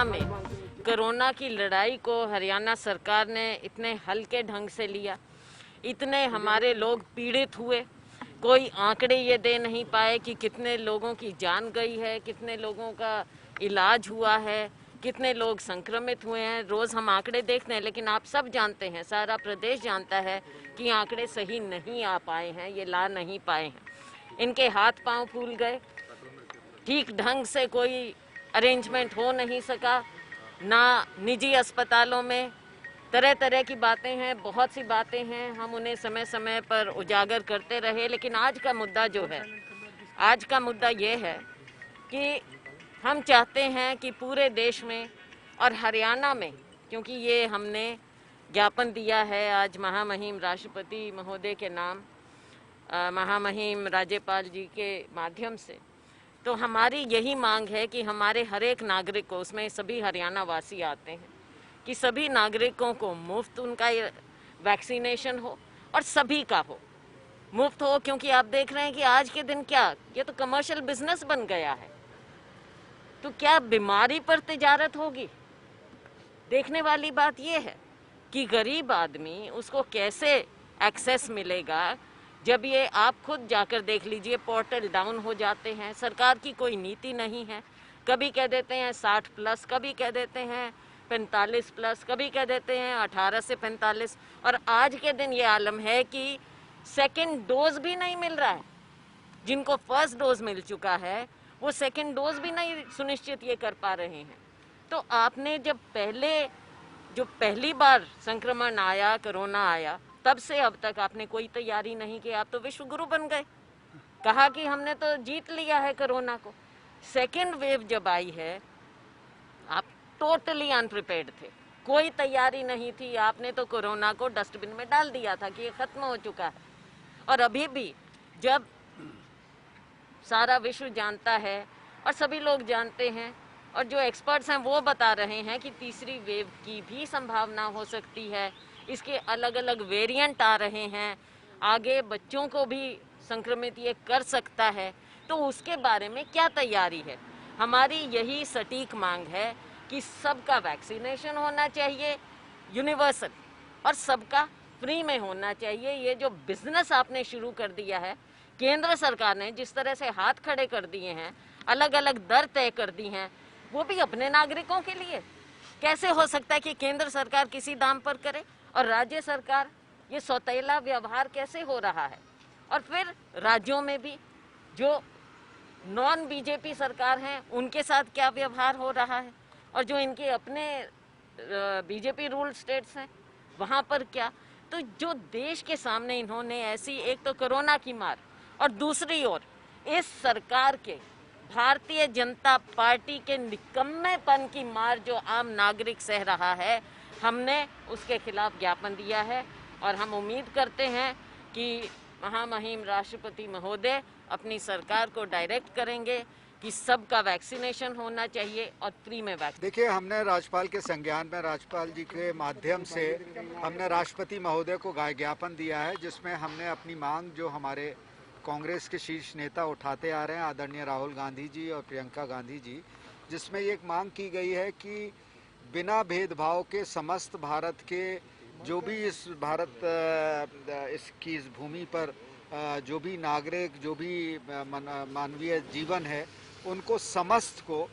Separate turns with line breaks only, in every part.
हरियाणा में कोरोना की लड़ाई को हरियाणा सरकार ने इतने हल्के ढंग से लिया, इतने हमारे लोग पीड़ित हुए, कोई आंकड़े ये दे नहीं पाए कि कितने लोगों की जान गई है, कितने लोगों का इलाज हुआ है, कितने लोग संक्रमित हुए हैं। रोज़ हम आंकड़े देखते हैं, लेकिन आप सब जानते हैं, सारा प्रदेश जानता है कि आंकड़े सही नहीं आ पाए हैं, ये ला नहीं पाए हैं। इनके हाथ पांव फूल गए, ठीक ढंग से कोई अरेंजमेंट हो नहीं सका, ना निजी अस्पतालों में। तरह तरह की बातें हैं, बहुत सी बातें हैं, हम उन्हें समय समय पर उजागर करते रहे। लेकिन आज का मुद्दा जो है, आज का मुद्दा ये है कि हम चाहते हैं कि पूरे देश में और हरियाणा में, क्योंकि ये हमने ज्ञापन दिया है आज महामहिम राष्ट्रपति महोदय के नाम, महामहिम राज्यपाल जी के माध्यम से, तो हमारी यही मांग है कि हमारे हर एक नागरिक को, उसमें सभी हरियाणा वासी आते हैं, कि सभी नागरिकों को मुफ्त उनका वैक्सीनेशन हो और सभी का हो, मुफ्त हो। क्योंकि आप देख रहे हैं कि आज के दिन क्या, ये तो कमर्शियल बिजनेस बन गया है। तो क्या बीमारी पर तिजारत होगी? देखने वाली बात ये है कि गरीब आदमी, उसको कैसे एक्सेस मिलेगा जब ये आप खुद जाकर देख लीजिए, पोर्टल डाउन हो जाते हैं, सरकार की कोई नीति नहीं है। कभी कह देते हैं 60 प्लस, कभी कह देते हैं 45 प्लस, कभी कह देते हैं 18 से 45, और आज के दिन ये आलम है कि सेकंड डोज भी नहीं मिल रहा है। जिनको फर्स्ट डोज मिल चुका है वो सेकंड डोज भी नहीं सुनिश्चित ये कर पा रहे हैं। तो आपने जब पहली बार संक्रमण आया, कोरोना आया, तब से अब तक आपने कोई तैयारी नहीं की। आप तो विश्व गुरु बन गए, कहा कि हमने तो जीत लिया है कोरोना को। सेकेंड वेव जब आई है, आप टोटली अनप्रिपेयर्ड थे, कोई तैयारी नहीं थी। आपने तो कोरोना को डस्टबिन में डाल दिया था कि ये खत्म हो चुका है। और अभी भी जब सारा विश्व जानता है और सभी लोग जानते हैं, और जो एक्सपर्ट्स हैं वो बता रहे हैं कि तीसरी वेव की भी संभावना हो सकती है, इसके अलग अलग वेरिएंट आ रहे हैं, आगे बच्चों को भी संक्रमित ये कर सकता है, तो उसके बारे में क्या तैयारी है? हमारी यही सटीक मांग है कि सबका वैक्सीनेशन होना चाहिए, यूनिवर्सल, और सबका फ्री में होना चाहिए। ये जो बिजनेस आपने शुरू कर दिया है, केंद्र सरकार ने जिस तरह से हाथ खड़े कर दिए हैं, अलग अलग दर तय कर दी हैं, वो भी अपने नागरिकों के लिए। कैसे हो सकता है कि केंद्र सरकार किसी दाम पर करे और राज्य सरकार, ये सौतेला व्यवहार कैसे हो रहा है? और फिर राज्यों में भी जो नॉन बीजेपी सरकार हैं उनके साथ क्या व्यवहार हो रहा है, और जो इनके अपने बीजेपी रूल स्टेट्स हैं वहाँ पर क्या? तो जो देश के सामने इन्होंने ऐसी, एक तो कोरोना की मार, और दूसरी ओर इस सरकार के, भारतीय जनता पार्टी के निकम्मेपन की मार जो आम नागरिक सह रहा है, हमने उसके खिलाफ ज्ञापन दिया है। और हम उम्मीद करते हैं कि महामहिम राष्ट्रपति महोदय अपनी सरकार को डायरेक्ट करेंगे कि सबका वैक्सीनेशन होना चाहिए और फ्री में वैक्सीन।
देखिए, हमने राज्यपाल के संज्ञान में, राज्यपाल जी के माध्यम से हमने राष्ट्रपति महोदय को ज्ञापन दिया है, जिसमें हमने अपनी मांग, जो हमारे कांग्रेस के शीर्ष नेता उठाते आ रहे हैं, आदरणीय राहुल गांधी जी और प्रियंका गांधी जी, जिसमें एक मांग की गई है कि बिना भेदभाव के समस्त भारत के जो भी इस इसकी इस भूमि पर जो भी नागरिक, जो भी मानवीय जीवन है, उनको समस्त को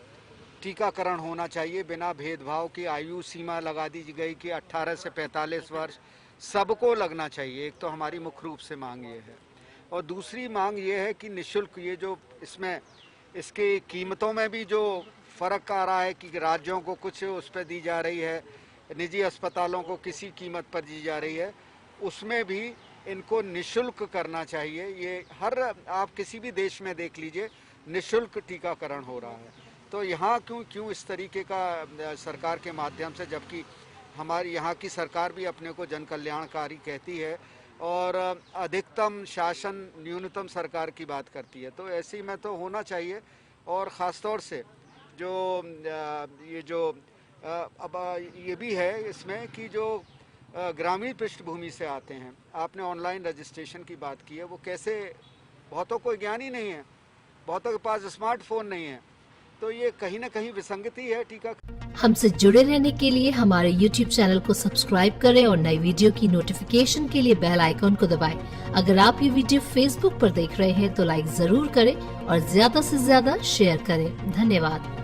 टीकाकरण होना चाहिए बिना भेदभाव की। आयु सीमा लगा दी गई कि 18 से 45 वर्ष सबको लगना चाहिए। एक तो हमारी मुख्य रूप से मांग ये है, और दूसरी मांग ये है कि निःशुल्क, ये जो इसमें इसकी कीमतों में भी जो फ़र्क आ रहा है कि राज्यों को कुछ उस पर दी जा रही है, निजी अस्पतालों को किसी कीमत पर दी जा रही है, उसमें भी इनको निःशुल्क करना चाहिए। ये हर, आप किसी भी देश में देख लीजिए, निःशुल्क टीकाकरण हो रहा है। तो यहाँ क्यों इस तरीके का सरकार के माध्यम से, जबकि हमारी यहाँ की सरकार भी अपने को जन कल्याणकारी कहती है और अधिकतम शासन न्यूनतम सरकार की बात करती है। तो ऐसे में तो होना चाहिए। और ख़ास तौर से अब ये भी है इसमें कि जो ग्रामीण पृष्ठभूमि से आते हैं, आपने ऑनलाइन रजिस्ट्रेशन की बात की है, वो कैसे, बहुतों को ज्ञान ही नहीं है, बहुतों के पास स्मार्टफोन नहीं है, तो ये कहीं ना कहीं विसंगति है टीका।
हमसे जुड़े रहने के लिए हमारे YouTube चैनल को सब्सक्राइब करें और नई वीडियो की नोटिफिकेशन के लिए बेल आइकॉन को दबाएं। अगर आप ये वीडियो Facebook पर देख रहे हैं तो लाइक जरूर करें और ज्यादा से ज्यादा शेयर करें। धन्यवाद।